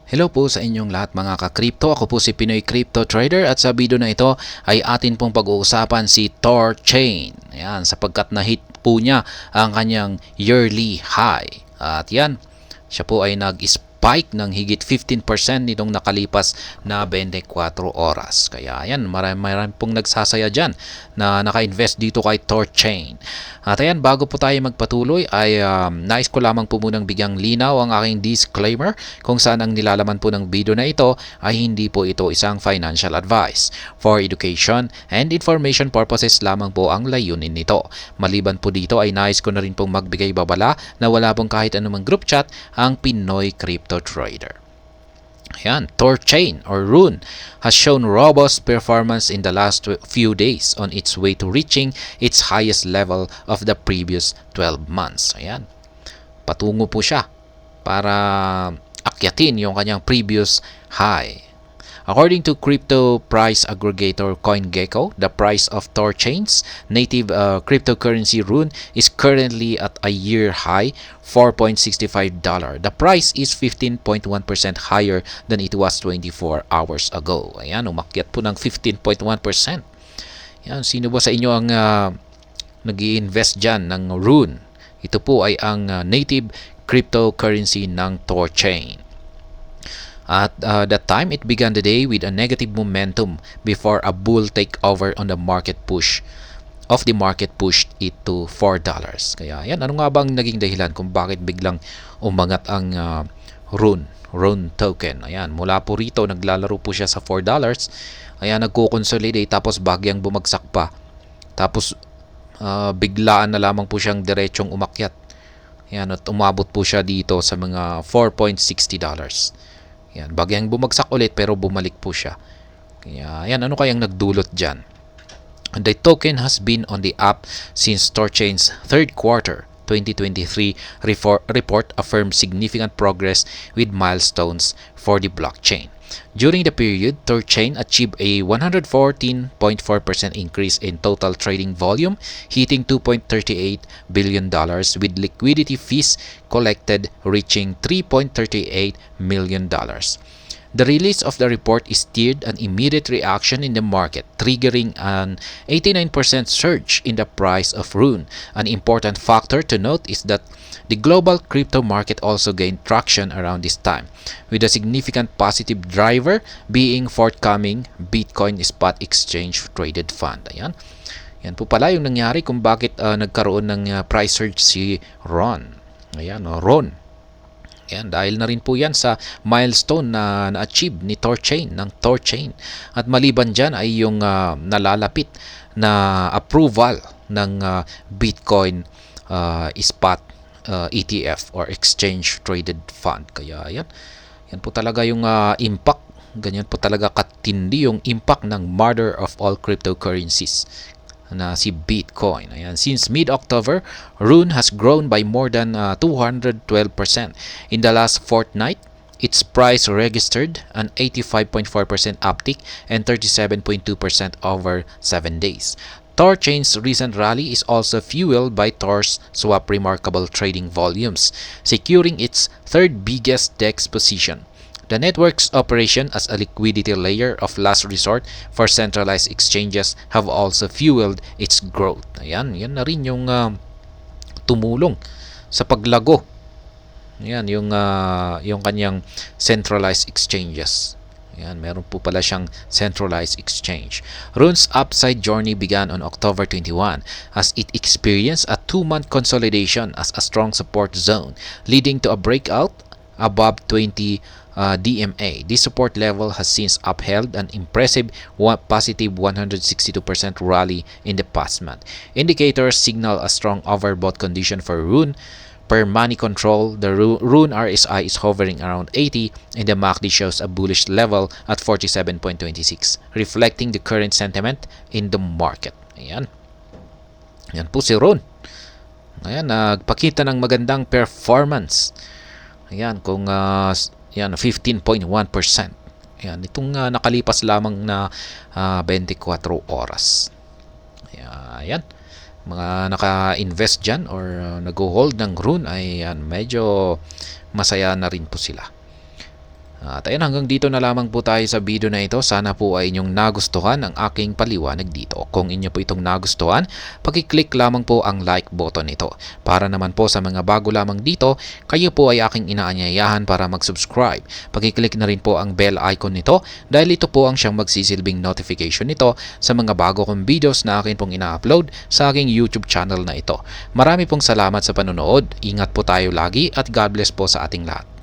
Hello po sa inyong lahat mga ka-crypto. Ako po si Pinoy Crypto Trader at sa video na ito ay atin pong pag-uusapan si Thorchain. Ayan, sapagkat na-hit po niya ang kanyang yearly high. At yan, siya po ay nag-spike ng higit 15% nitong nakalipas na 24 oras. Kaya yan, marami pong nagsasaya dyan na naka-invest dito kay Thorchain. At ayan, bago po tayo magpatuloy ay nais ko lamang po munang bigyang linaw ang aking disclaimer kung saan ang nilalaman po ng video na ito ay hindi po ito isang financial advice. For education and information purposes lamang po ang layunin nito. Maliban po dito ay nais ko na rin pong magbigay babala na wala pong kahit anumang group chat ang Pinoy Crypto Trader. Ayan, Thorchain or Rune has shown robust performance in the last few days on its way to reaching its highest level of the previous 12 months. Ayan, patungo po siya para akyatin yung kanyang previous high. According to crypto price aggregator CoinGecko, the price of Thorchain's native cryptocurrency Rune is currently at a year high $4.65. The price is 15.1% higher than it was 24 hours ago. Ayan, umakyat po ng 15.1%. Ayan, sino ba sa inyo ang nag-i-invest dyan ng Rune? Ito po ay ang native cryptocurrency ng Thorchain. At that time, it began the day with a negative momentum before a bull takeover on the market pushed it to $4. Kaya yan, ano nga bang naging dahilan kung bakit biglang umangat ang Rune token? Ayan, mula po rito, naglalaro po siya sa $4. Ayan, nagko-consolidate tapos bagyang bumagsak pa. Tapos biglaan na lamang po siyang diretsong umakyat. Ayan, at umabot po siya dito sa mga $4.60. Yan, bagyang bumagsak ulit pero bumalik po siya. Kaya yan, ano kayang nagdulot dyan? And the token has been on the up since Thorchain's third quarter 2023 report affirmed significant progress with milestones for the blockchain. During the period, Thorchain achieved a 114.4% increase in total trading volume, hitting $2.38 billion with liquidity fees collected reaching $3.38 million. The release of the report stirred an immediate reaction in the market, triggering an 89% surge in the price of Rune. An important factor to note is that the global crypto market also gained traction around this time, with a significant positive driver being forthcoming Bitcoin Spot Exchange Traded Fund. Ayan. Yan po pala yung nangyari kung bakit nagkaroon ng price surge si Ron. Ayan, Ron. Yan, dahil na rin po yan sa milestone na na-achieve ni Thorchain, ng Thorchain. At maliban dyan ay yung nalalapit na approval ng Bitcoin Spot ETF or Exchange Traded Fund. Kaya yan po talaga yung impact. Ganyan po talaga katindi yung impact ng mother of all cryptocurrencies na si Bitcoin. Ayan. Since mid-October, Rune has grown by more than 212%. In the last fortnight, its price registered an 85.4% uptick and 37.2% over 7 days. Thorchain's recent rally is also fueled by Thor's swap remarkable trading volumes, securing its third biggest DEX position. The network's operation as a liquidity layer of last resort for centralized exchanges have also fueled its growth. Ayan, yan na rin yung tumulong sa paglago. Ayan, yung kanyang centralized exchanges. Ayan, meron po pala siyang centralized exchange. Rune's upside journey began on October 21 as it experienced a 2-month consolidation as a strong support zone, leading to a breakout above 20 DMA. This support level has since upheld an impressive positive 162% rally in the past month. Indicators signal a strong overbought condition for Rune. Per money control, the Rune RSI is hovering around 80 and the MACD shows a bullish level at 47.26, reflecting the current sentiment in the market. Ayan. Ayan po si Rune. Ayan, nagpakita ng magandang performance. Ayan, kung yan, 15.1%. Ayan, itong nakalipas lamang na 24 oras. Ayan, mga naka-invest dyan or nag-hold ng Rune ay yan, medyo masaya na rin po sila. At ayun, hanggang dito na lamang po tayo sa video na ito. Sana po ay inyong nagustuhan ang aking paliwanag dito. Kung inyo po itong nagustuhan, pag-click lamang po ang like button nito. Para naman po sa mga bago lamang dito, kayo po ay aking inaanyayahan para mag-subscribe. Pag-click na rin po ang bell icon nito dahil ito po ang siyang magsisilbing notification nito sa mga bago kong videos na akin pong ina-upload sa aking YouTube channel na ito. Marami pong salamat sa panonood. Ingat po tayo lagi at God bless po sa ating lahat.